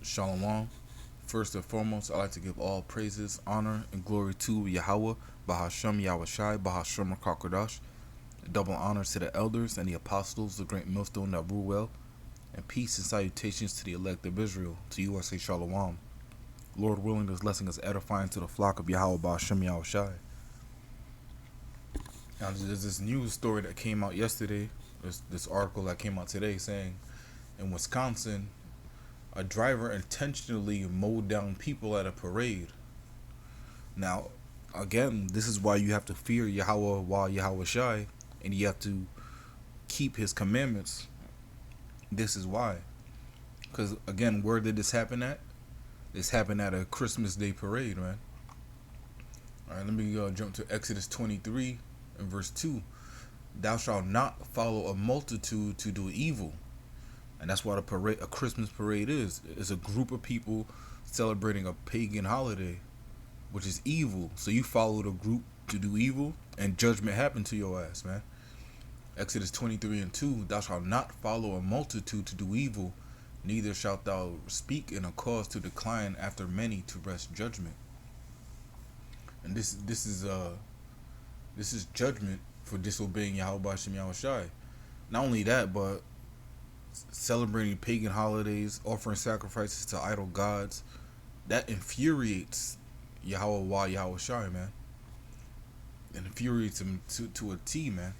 Shalom. First and foremost, I'd like to give all praises, honor, and glory to Yahweh, Bahashem Yahushai, Bahashem Kakodash. Double honors to the elders and the apostles, the great millstone that rule well, and peace and salutations to the elect of Israel. To you I say Shalom. Lord willing, this lesson is edifying to the flock of Yahweh, Bahashem Yahushai. Now, there's this news story that came out yesterday, this article that came out today saying in Wisconsin, a driver intentionally mowed down people at a parade. Now, again, this is why you have to fear Yahweh while Yahweh Shai, and you have to keep his commandments. This is why. Because, again, where did this happen at? This happened at a Christmas Day parade, man. Alright, let me jump to Exodus 23 and verse 2. Thou shalt not follow a multitude to do evil. And that's what a Christmas parade is. It's a group of people celebrating a pagan holiday, which is evil. So you follow the group to do evil, and judgment happened to your ass, man. Exodus 23 and 2, thou shalt not follow a multitude to do evil, neither shalt thou speak in a cause to decline after many to wrest judgment. And this is judgment for disobeying Yahweh Shem Yahushai. Not only that, but celebrating pagan holidays, offering sacrifices to idol gods, that infuriates Yahweh Yahweh Shai, man. It infuriates him to a T, man.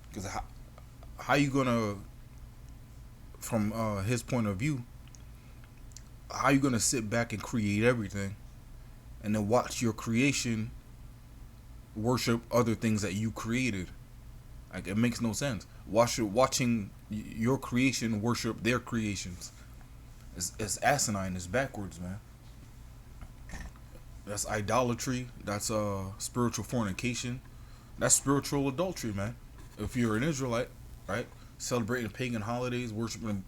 Because how you gonna, from his point of view, how you gonna sit back and create everything, and then watch your creation worship other things that you created? Like, it makes no sense. Watching your creation worship their creations. It's asinine. It's backwards, man. That's idolatry. That's spiritual fornication. That's spiritual adultery, man. If you're an Israelite, right, celebrating pagan holidays, worshiping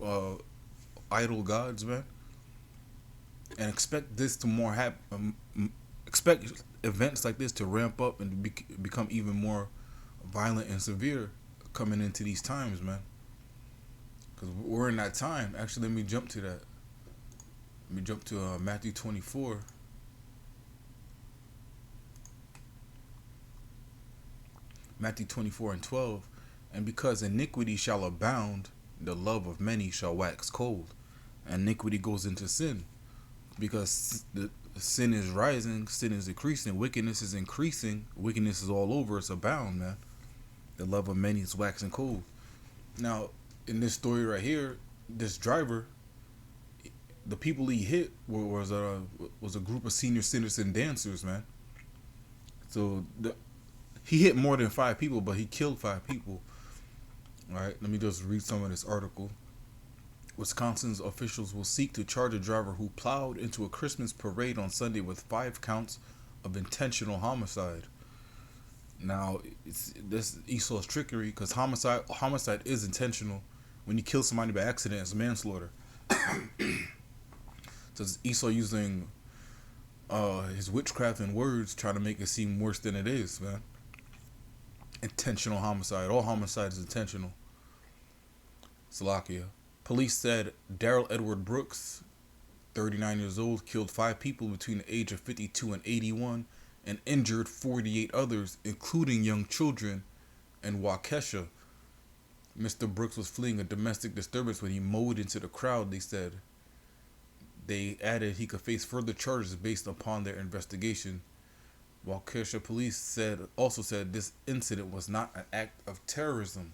idol gods, man, and expect this to more happen. Expect events like this to ramp up and become even more violent and severe coming into these times, man. Because we're in that time. Actually, let me jump to that. Let me jump to Matthew 24. Matthew 24 and 12. And because iniquity shall abound, the love of many shall wax cold. And iniquity goes into sin. Because the sin is rising, sin is increasing, wickedness is increasing, wickedness is all over, it's abound, man. The love of many is waxing cold. Now, in this story right here, this driver, the people he hit was a group of senior citizen dancers, man. So he hit more than 5 people, but he killed 5 people. All right, let me just read some of this article. Wisconsin's officials will seek to charge a driver who plowed into a Christmas parade on Sunday with 5 counts of intentional homicide. Now, this Esau's trickery, because homicide is intentional. When you kill somebody by accident, it's manslaughter. So it's Esau using his witchcraft and words, trying to make it seem worse than it is, man. Intentional homicide. All homicide is intentional. Salakia. Police said Daryl Edward Brooks, 39 years old, killed 5 people between the age of 52 and 81 and injured 48 others, including young children, in Waukesha. Mr. Brooks was fleeing a domestic disturbance when he mowed into the crowd, they said. They added he could face further charges based upon their investigation. Waukesha police also said this incident was not an act of terrorism.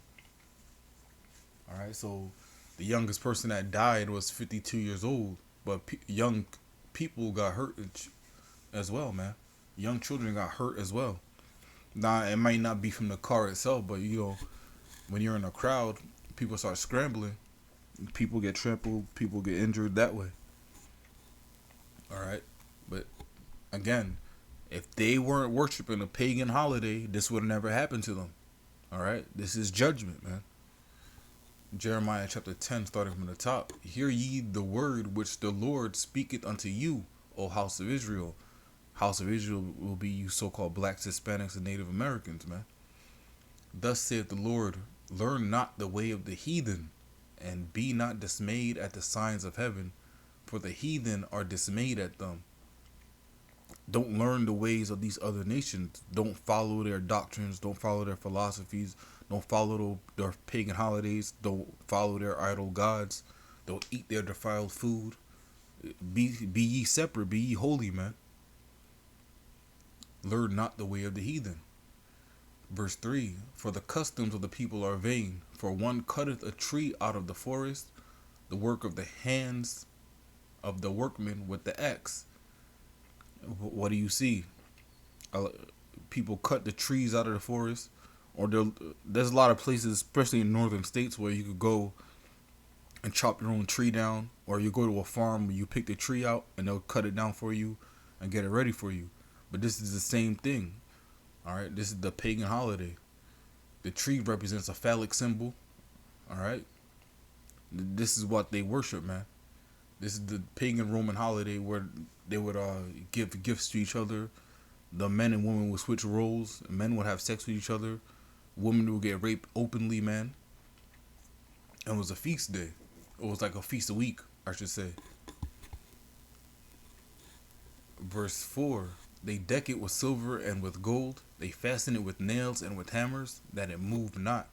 Alright, so the youngest person that died was 52 years old, but young people got hurt as well, man. Young children got hurt as well. Now, it might not be from the car itself, but when you're in a crowd, people start scrambling, people get trampled, people get injured that way. Alright, but again, if they weren't worshiping a pagan holiday, this would have never happened to them. Alright, this is judgment, man. Jeremiah chapter 10, starting from the top. Hear ye the word which the Lord speaketh unto you, O house of Israel. House of Israel will be you so-called blacks, Hispanics, and Native Americans, man. Thus saith the Lord, learn not the way of the heathen, and be not dismayed at the signs of heaven, For the heathen are dismayed at them. Don't learn the ways of these other nations. Don't follow their doctrines. Don't follow their philosophies. Don't follow their pagan holidays. Don't follow their idol gods. Don't eat their defiled food. Be ye separate. Be ye holy, man. Learn not the way of the heathen. Verse 3. For the customs of the people are vain. For one cutteth a tree out of the forest, the work of the hands of the workmen with the axe. What do you see? People cut the trees out of the forest, or there's a lot of places, especially in northern states, where you could go and chop your own tree down, or you go to a farm where you pick the tree out and they'll cut it down for you and get it ready for you. But this is the same thing. All right, this is the pagan holiday. The tree represents a phallic symbol. All right, this is what they worship, man. This is the pagan Roman holiday where they would give gifts to each other. The men and women would switch roles. Men would have sex with each other. Women would get raped openly, man. And it was a feast day. It was like a feast a week, I should say. Verse 4. They deck it with silver and with gold. They fasten it with nails and with hammers, that it move not.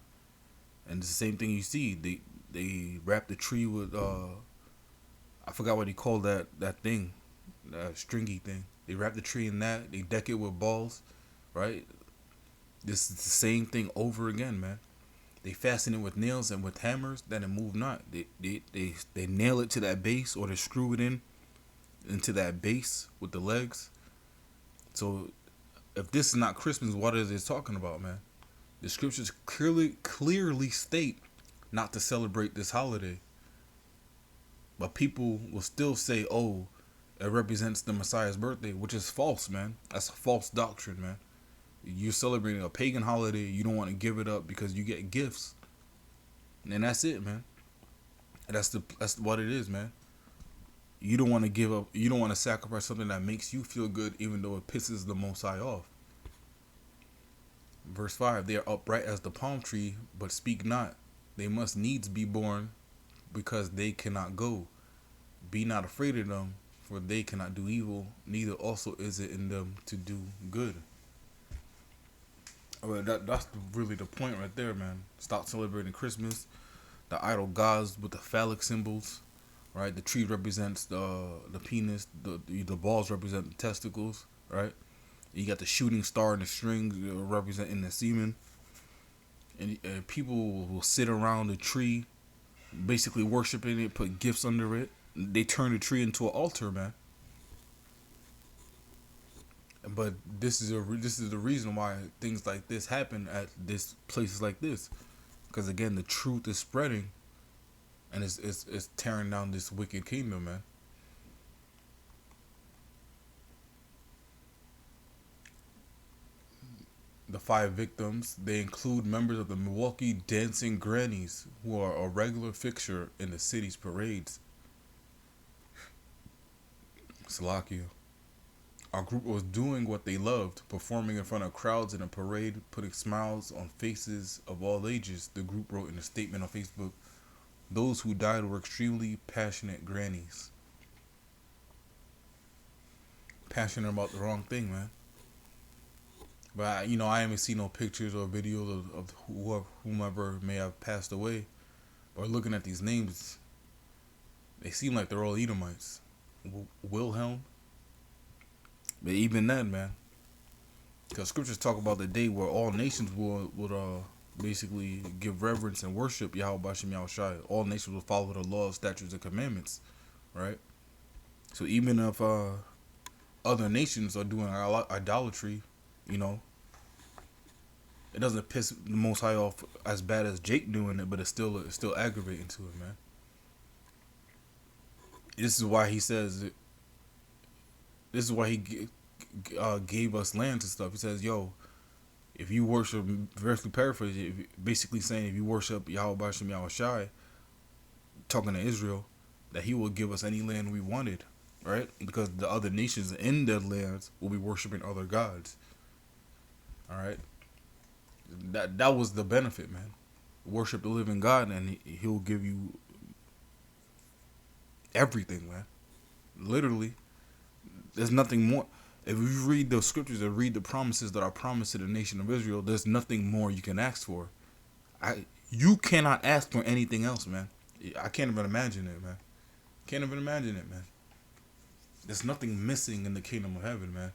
And it's the same thing you see. They wrap the tree with I forgot what he called that thing, that stringy thing. They wrap the tree in that. They deck it with balls, right? This is the same thing over again, man. They fasten it with nails and with hammers, that it move not. They nail it to that base, or they screw it into that base with the legs. So, if this is not Christmas, what is it talking about, man? The scriptures clearly state not to celebrate this holiday. But people will still say, oh, it represents the Messiah's birthday, which is false, man. That's a false doctrine, man. You're celebrating a pagan holiday. You don't want to give it up because you get gifts. And that's it, man. That's what it is, man. You don't want to give up. You don't want to sacrifice something that makes you feel good, even though it pisses the Most High off. Verse 5, they are upright as the palm tree, but speak not. They must needs be born, because they cannot go. Be not afraid of them, for they cannot do evil, neither also is it in them to do good. Well, that's really the point right there, man. Stop celebrating Christmas. The idol gods with the phallic symbols, right? The tree represents the penis. The balls represent the testicles, right? You got the shooting star and the strings representing the semen. And people will sit around the tree, basically worshiping it, put gifts under it. They turn the tree into an altar, man. But this is the reason why things like this happen at places like this, because again, the truth is spreading, and it's tearing down this wicked kingdom, man. The 5 victims, they include members of the Milwaukee Dancing Grannies, who are a regular fixture in the city's parades. Salakia. Our group was doing what they loved, performing in front of crowds in a parade, putting smiles on faces of all ages, the group wrote in a statement on Facebook. Those who died were extremely passionate grannies. Passionate about the wrong thing, man. But, I haven't seen no pictures or videos of whomever may have passed away. But looking at these names, they seem like they're all Edomites. Wilhelm. But even then, man, because scriptures talk about the day where all nations would basically give reverence and worship Yahweh Bashem Yahushai. All nations will follow the laws, statutes, and commandments, right? So even if other nations are doing idolatry, it doesn't piss the Most High off as bad as Jake doing it, but it's still aggravating to it, man. This is why he says it. This is why he gave us lands and stuff. He says, yo, if you worship, vertically paraphrase it, basically saying if you worship Yahweh Bashem Yahushai, talking to Israel, that he will give us any land we wanted, right? Because the other nations in their lands will be worshiping other gods. All right? That was the benefit, man. Worship the living God and he'll give you everything, man. Literally, there's nothing more. If you read the scriptures and read the promises that are promised to the nation of Israel, there's nothing more you can ask for. You cannot ask for anything else, man. I can't even imagine it, man. Can't even imagine it, man. There's nothing missing in the kingdom of heaven, man.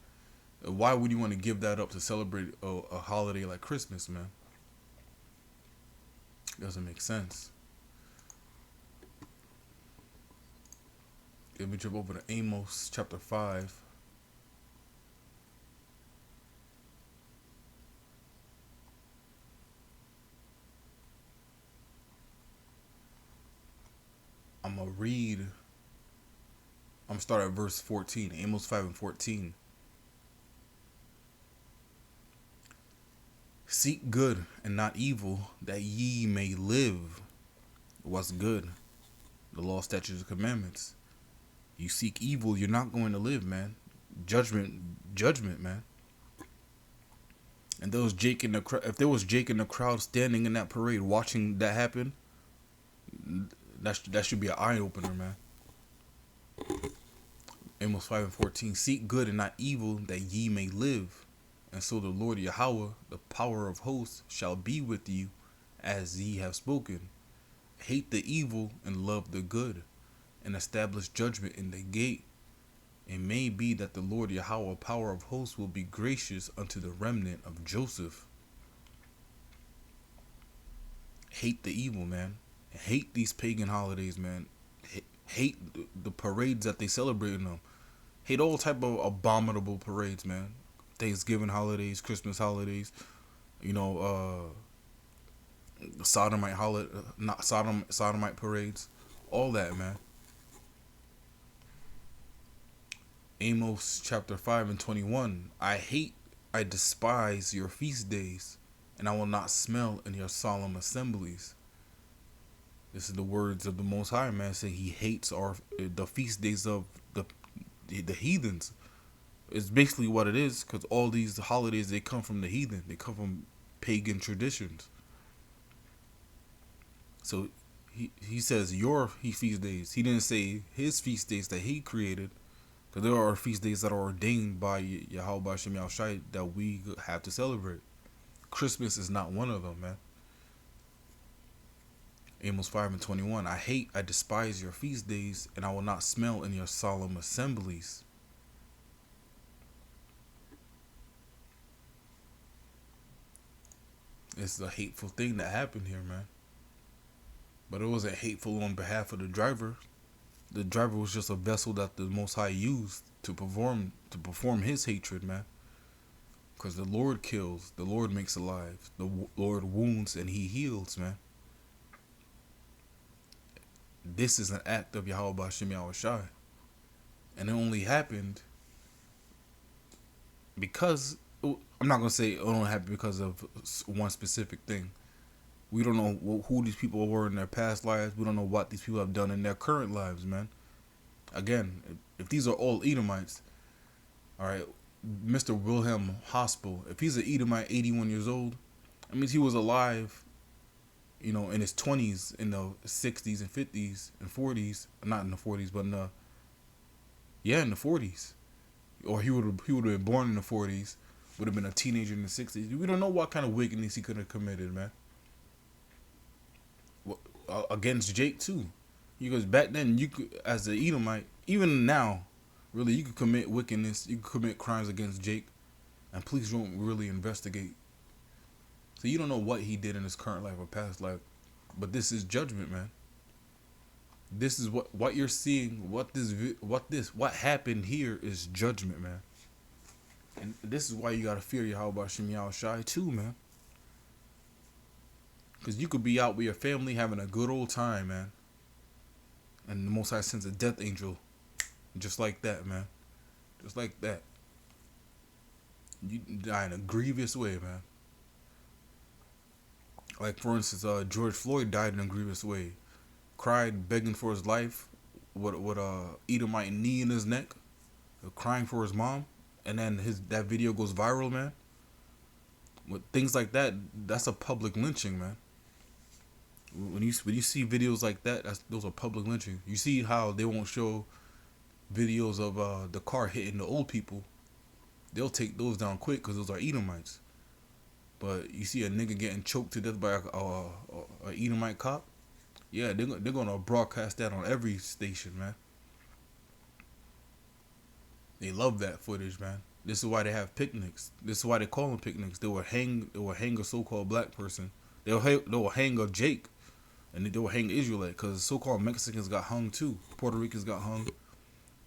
Why would you want to give that up to celebrate a holiday like Christmas, man? It doesn't make sense. Let me jump over to Amos chapter 5. I'm going to read. I'm going to start at verse 14. Amos 5 and 14. Seek good and not evil, that ye may live. What's good? The law, statutes, and commandments. You seek evil, you're not going to live, man. Judgment, man. And there was Jake in the if there was Jake in the crowd standing in that parade watching that happen, that should be an eye opener, man. Amos 5 and 14. Seek good and not evil, that ye may live. And so the Lord Yahweh, the power of hosts, shall be with you, as ye have spoken. Hate the evil and love the good, and establish judgment in the gate. It may be that the Lord Yahweh, power of hosts, will be gracious unto the remnant of Joseph. Hate the evil, man. Hate these pagan holidays, man. Hate the parades that they celebrate in them. Hate all type of abominable parades, man. Thanksgiving holidays, Christmas holidays, sodomite holiday, not sodomite parades, all that, man. Amos chapter 5 and 21. I despise your feast days, and I will not smell in your solemn assemblies. This is the words of the Most High, man, saying he hates the feast days of the heathens. It's basically what it is, because all these holidays, they come from the heathen. They come from pagan traditions. So he says your feast days. He didn't say his feast days that he created, because there are feast days that are ordained by Yahweh Shem Yahushai that we have to celebrate. Christmas is not one of them, man. Amos 5 and 21. I despise your feast days, and I will not smell in your solemn assemblies. It's a hateful thing that happened here, man. But it wasn't hateful on behalf of the driver. The driver was just a vessel that the Most High used to perform his hatred, man. Because the Lord kills, the Lord makes alive, the Lord wounds, and he heals, man. This is an act of Yahweh Shem Yahushai. And it only happened because, I'm not going to say it only happened because of one specific thing. We don't know who these people were in their past lives. We don't know what these people have done in their current lives, man. Again, if these are all Edomites, all right, Mr. Wilhelm Hospital, if he's an Edomite, 81 years old, that means he was alive, in his 20s, in the 60s and 50s and 40s. Not in the 40s, but in the 40s. Or he would have been born in the 40s, would have been a teenager in the 60s. We don't know what kind of wickedness he could have committed, man. Against Jake too, because back then you could, as an Edomite, even now, really, you could commit wickedness, you could commit crimes against Jake, and police don't really investigate. So you don't know what he did in his current life or past life, but this is judgment, man. This is what you're seeing. What happened here is judgment, man. And this is why you gotta fear Yahweh Shem Yahushai too, man. Because you could be out with your family having a good old time, man. And the Most High sends a death angel. Just like that, man. Just like that. You die in a grievous way, man. Like, for instance, George Floyd died in a grievous way. Cried, begging for his life. With a Edomite knee in his neck. Crying for his mom. And then that video goes viral, man. With things like that, that's a public lynching, man. When you see videos like that, those are public lynching. You see how they won't show videos of the car hitting the old people, they'll take those down quick because those are Edomites. But you see a nigga getting choked to death by a Edomite cop, yeah, they're gonna broadcast that on every station, man. They love that footage, man. This is why they have picnics. This is why they call them picnics. They will hang a so-called black person. They will hang a Jake, and they will hang Israelite because so-called Mexicans got hung too. Puerto Ricans got hung.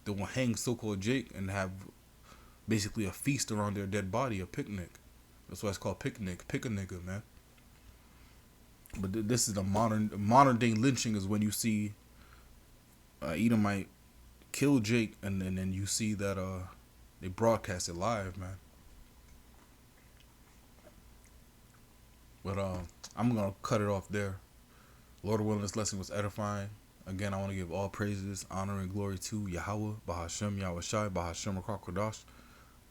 They will hang so-called Jake and have basically a feast around their dead body, a picnic. That's why it's called picnic. Pick a nigga, man. But this is the modern day lynching is when you see Edomite kill Jake, and then you see that they broadcast it live, man. But I'm gonna cut it off there. Lord willing, this lesson was edifying. Again, I want to give all praises, honor, and glory to Yahweh, Bahashem, Yahweh Shai, Bahashem, Kodash.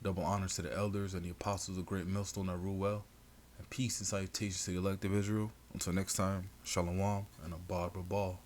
Double honors to the elders and the apostles of great millstone that rule well. And peace and salutations to the elect of Israel. Until next time, Shalom and Abad Babal.